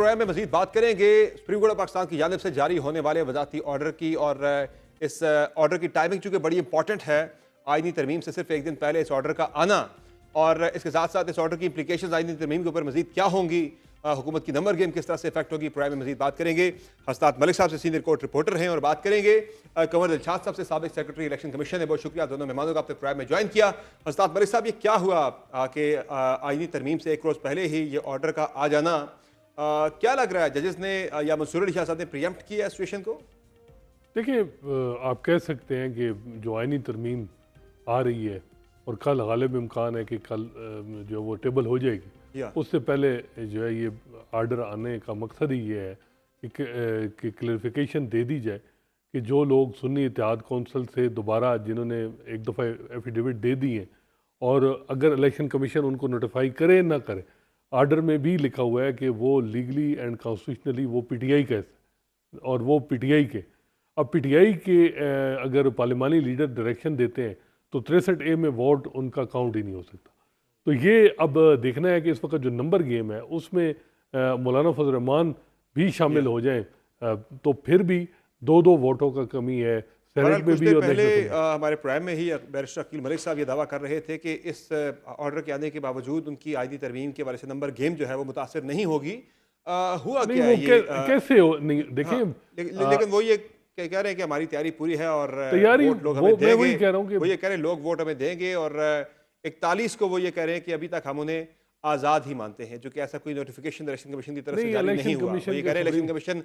Programme में मजीद बात करेंगे सुप्रीम कोर्ट ऑफ पाकिस्तान की जानिब से जारी होने वाले वजाती ऑर्डर की, और इस ऑर्डर की टाइमिंग चूंकि बड़ी इंपॉर्टेंट है। आईनी तरमीम से सिर्फ एक दिन पहले इस ऑर्डर का आना और इसके साथ साथ इस ऑर्डर की इंप्लीकेशन आईनी तरमीम के ऊपर मजीद क्या होंगी, हुकूमत की नंबर गेम किस तरह से इफेक्ट होगी, प्रोग्राम में मजीद बात करेंगे। हसनात मलिक साहब से सीनियर कोर्ट रिपोर्टर हैं, और बात करेंगे कंवर दिलशाद साहब से, साबिक सेक्रेटरी इलेक्शन कमीशन है। बहुत शुक्रिया दोनों मेहमानों का आपने प्रोग्राम में ज्वाइन किया। हसनात मलिक साहब, ये क्या हुआ कि आईनी तरमीम से एक रोज़ पहले ही ये ऑर्डर का आ जाना, क्या लग रहा है जजेस ने या मंसूर अली शाह साहब ने प्रीएम्प्ट किया सिचुएशन को? देखिए, आप कह सकते हैं कि जो आईनी तरमीम आ रही है और कल गालिब इम्कान है कि कल जो वो टेबल हो जाएगी, उससे पहले जो है ये आर्डर आने का मकसद ही ये है कि क्लैरिफिकेशन दे दी जाए कि जो लोग सुन्नी इत्तेहाद कौंसिल से दोबारा जिन्होंने एक दफ़ा एफिडेविट दे दी हैं, और अगर इलेक्शन कमीशन उनको नोटिफाई करे ना करे, आर्डर में भी लिखा हुआ है कि वो लीगली एंड कॉन्स्टिट्यूशनली वो पीटीआई का है, और वो पीटीआई के अब पीटीआई के अगर पार्लिमानी लीडर डायरेक्शन देते हैं तो 63A में वोट उनका काउंट ही नहीं हो सकता। तो ये अब देखना है कि इस वक्त जो नंबर गेम है उसमें मौलाना फजल रहमान भी शामिल हो जाएं, तो फिर भी दो वोटों का कमी है सेनेट में भी। और पहले हमारे प्रोग्राम में ही बैरिस्टर अकील मलिक साहब ये दावा कर रहे थे कि इस ऑर्डर के आने के बावजूद उनकी आईनी तरमीम के बारे से नंबर गेम जो है वो मुतासिर नहीं होगी। हुआ क्या है ये? कैसे हो नहीं, देखिए लेकिन वो ये कह रहे हैं कि हमारी तैयारी पूरी है और तैयारी लोग हमें देंगे। वही कह रहा हूं कि वो ये कह रहे हैं लोग वोट हमें देंगे, और 41 को वो ये कह रहे हैं कि अभी तक हम उन्हें आज़ाद ही मानते हैं, जो कि ऐसा कोई नोटिफिकेशन इलेक्शन कमीशन की तरफ से जारी नहीं हुआ। वो ये कह रहे हैं इलेक्शन कमीशन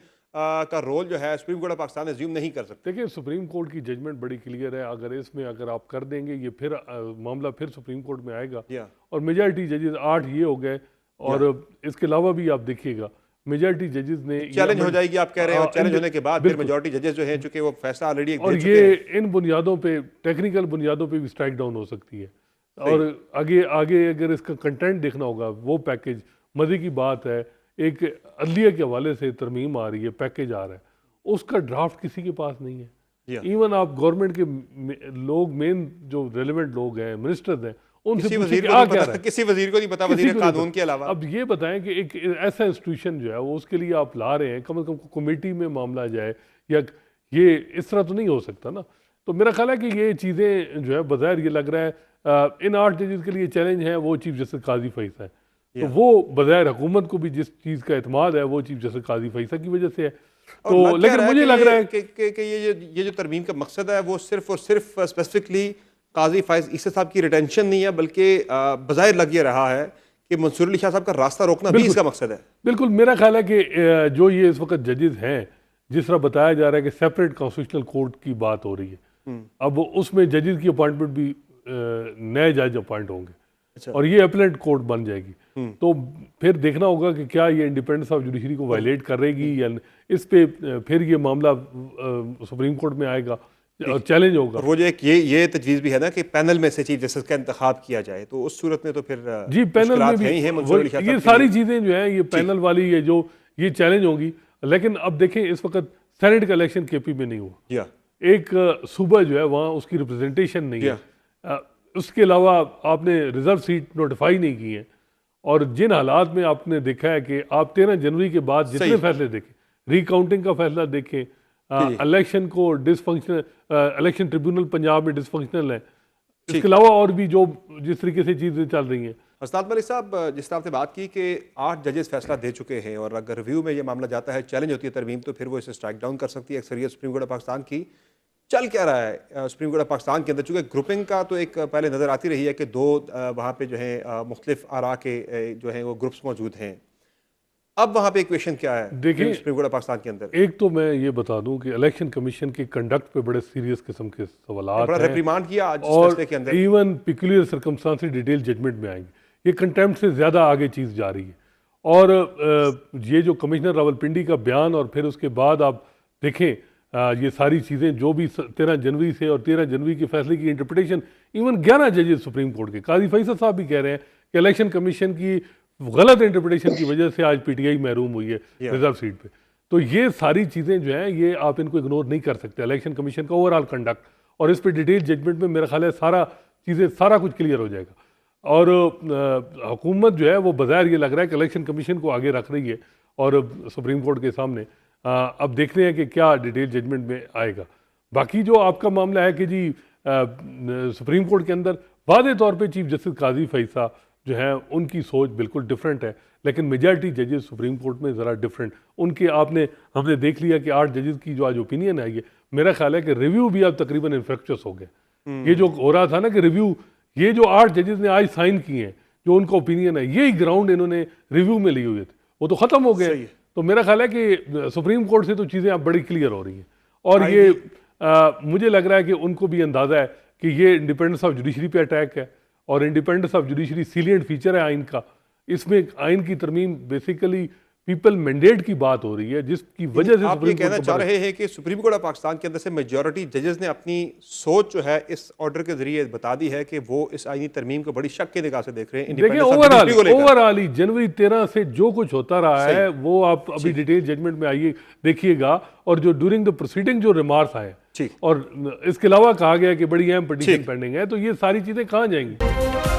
का रोल जो है supreme court of Pakistan assume नहीं कर सकते। देखिए, सुप्रीम कोर्ट की जजमेंट बड़ी क्लियर है। अगर आप कर देंगे ये, फिर मामला फिर सुप्रीम कोर्ट में आएगा, और मेजॉरिटी जजेस 8 ये हो गए, और इसके अलावा भी आप देखिएगा मेजॉरिटी जजेस ने चैलेंज हो जाएगी, आप कह रहे हैं, और चैलेंज होने के बाद फिर मेजॉरिटी जजेस जो हैं, चूंकि वो फैसला ऑलरेडी और ये इन बुनियादों पे, टेक्निकल बुनियादों पे भी स्ट्राइक डाउन हो सकती है। और आगे अगर इसका कंटेंट देखना होगा, वो पैकेज मजे की बात है, एक अदलिया के हवाले से तरमीम आ रही है, पैकेज आ रहा है, उसका ड्राफ्ट किसी के पास नहीं है। इवन आप गवर्नमेंट के लोग, मेन जो रेलिवेंट लोग हैं, मिनिस्टर्स हैं, उनसे किसी वजीर को नहीं पता, वजीर कानून के अलावा। अब ये बताएं कि एक ऐसा इंस्टीट्यूशन जो है वो, उसके लिए आप ला रहे हैं, कम से कम कमेटी में मामला जाए, या ये इस तरह तो नहीं हो सकता ना। तो मेरा ख्याल है कि ये चीज़ें जो है, बज़ाहिर ये लग रहा है इन 8 जजेस के लिए चैलेंज है, वो चीफ जस्टिस काजी फैसला है, तो वो बज़ाहिर हुकूमत को भी जिस चीज़ का एतमाद है वो चीफ जस्टिस काजी फैसला की वजह से है। तो लेकिन मुझे लग रहा है कि ये जो तरमीम का मकसद है वो सिर्फ और सिर्फ स्पेसिफिकली काजी फैज ईसा साहब की रिटेंशन नहीं है, बल्कि बज़ाहिर लग ये रहा है कि मंसूर अली शाह साहब का रास्ता रोकना भी इसका मकसद है। बिल्कुल, मेरा ख्याल है कि जो ये इस वक्त जजेस हैं, जिस तरह बताया जा रहा है कि सेपरेट कॉन्स्टिट्यूशनल कोर्ट की बात हो रही है, अब उसमें जजेस की अपॉइंटमेंट भी नए जज अपॉइंट होंगे, और ये अपीलेट कोर्ट बन जाएगी। तो फिर देखना होगा कि क्या ये इंडिपेंडेंस ऑफ जुडिशरी को वायलेट करेगी, या इस पे फिर ये मामला सुप्रीम कोर्ट में आएगा और चैलेंज होगा। वो जो एक ये तजवीज़ भी है ना कि पैनल में से चीफ जस्टिस का इंतखाब किया जाए, तो उस सूरत में तो फिर जी पैनल में भी ये सारी चीज़ें जो है, ये पैनल वाली ये चैलेंज होंगी। लेकिन अब देखें, इस वक्त सेनेट का इलेक्शन केपी में नहीं हुआ, एक सूबा जो है वहाँ उसकी रिप्रेजेंटेशन नहीं है, उसके अलावा आपने रिजर्व सीट नोटिफाई नहीं की है, और जिन हालात में आपने देखा है कि आप 13 जनवरी के बाद जितने फैसले देखें, रिकाउंटिंग का फैसला देखें, इलेक्शन को डिसफंक्शनल, इलेक्शन ट्रिब्यूनल पंजाब में डिसफंक्शनल है, इसके अलावा और भी जो जिस तरीके से चीज़ें चल रही हैं। हसनात मलिक साहब, जिस तरह आपने बात की कि 8 जजेस फैसला दे चुके हैं, और अगर रिव्यू में ये मामला जाता है, चैलेंज होती है तरमीम, तो फिर वो इसे स्ट्राइक डाउन कर सकती है अक्सरियत सुप्रीम कोर्ट ऑफ पाकिस्तान की। चल क्या रहा है सुप्रीम कोर्ट ऑफ पाकिस्तान के अंदर? चूँकि ग्रुपिंग का तो एक पहले नज़र आती रही है कि 2 वहाँ पे जो है मुख्तलिफ आरा के जो हैं वो ग्रुप्स मौजूद हैं। अब वहाँ पे इक्वेशन क्या है देखिए सुप्रीम कोर्ट ऑफ पाकिस्तान के अंदर? एक तो मैं ये बता दूं कि इलेक्शन कमीशन के कंडक्ट पे बड़े सीरियस किस्म के सवालात हैं, रिमांड किया आज और के अंदर, even peculiar circumstances detail judgment में आएंगे। ये कंटेम्प्ट से ज़्यादा आगे चीज़ जा रही है, और ये जो कमिश्नर रावलपिंडी का बयान, और फिर उसके बाद आप देखें ये सारी चीज़ें जो भी 13 जनवरी से और 13 जनवरी के फैसले की इंटरप्रिटेशन, इवन 11 जजेस सुप्रीम कोर्ट के, काजी फैसल साहब भी कह रहे हैं कि इलेक्शन कमीशन की गलत इंटरप्रिटेशन की वजह से आज पीटीआई महरूम हुई है रिजर्व सीट पे। तो ये सारी चीज़ें जो हैं, ये आप इनको इग्नोर नहीं कर सकते। इलेक्शन कमीशन का ओवरऑल कंडक्ट, और इस पे डिटेल जजमेंट में मेरा ख्याल है सारा कुछ क्लियर हो जाएगा। और हुकूमत जो है वो बज़ाहिर ये लग रहा है कि इलेक्शन कमीशन को आगे रख रही है, और सुप्रीम कोर्ट के सामने। अब देखते हैं कि क्या डिटेल जजमेंट में आएगा। बाकी जो आपका मामला है कि जी सुप्रीम कोर्ट के अंदर वादे तौर पे चीफ जस्टिस काजी फैसा जो है उनकी सोच बिल्कुल डिफरेंट है, लेकिन मेजॉरिटी जजेस सुप्रीम कोर्ट में ज़रा डिफरेंट उनके हमने देख लिया कि 8 जजेस की जो आज ओपिनियन है, ये मेरा ख्याल है कि रिव्यू भी अब तकरीबन इन्फेक्चुअस हो गया। ये जो हो रहा था ना कि रिव्यू, ये जो 8 जजेस ने आज साइन किए हैं, जो उनका ओपिनियन है, यही ग्राउंड इन्होंने रिव्यू में लिए हुए थे, वो तो ख़त्म हो गए। तो मेरा ख्याल है कि सुप्रीम कोर्ट से तो चीज़ें अब बड़ी क्लियर हो रही हैं और ये मुझे लग रहा है कि उनको भी अंदाज़ा है कि ये इंडिपेंडेंस ऑफ जुडिशरी पे अटैक है और इंडिपेंडेंस ऑफ जुडिशरी सीलियंट फीचर है आइन का। इसमें आइन की तरमीम बेसिकली पीपल मैंडेट की बात हो रही है, जिसकी वजह से आप ये कहना चाह रहे हैं कि सुप्रीम कोर्ट ऑफ पाकिस्तान के अंदर से मेजॉरिटी जजेस ने अपनी सोच जो है इस ऑर्डर के जरिए बता दी है कि वो इस आईनी तरमीम को बड़ी शक की निगाह से देख रहे हैं। देखिए ओवरऑल ही जनवरी 13 से जो कुछ होता रहा है वो आप अभी डिटेल जजमेंट में आइए देखिएगा, और जो ड्यूरिंग द प्रोसीडिंग जो रिमार्क्स आए और इसके अलावा कहा गया कि बड़ी अहम पिटीशन पेंडिंग है, तो ये सारी चीजें कहाँ जाएंगी।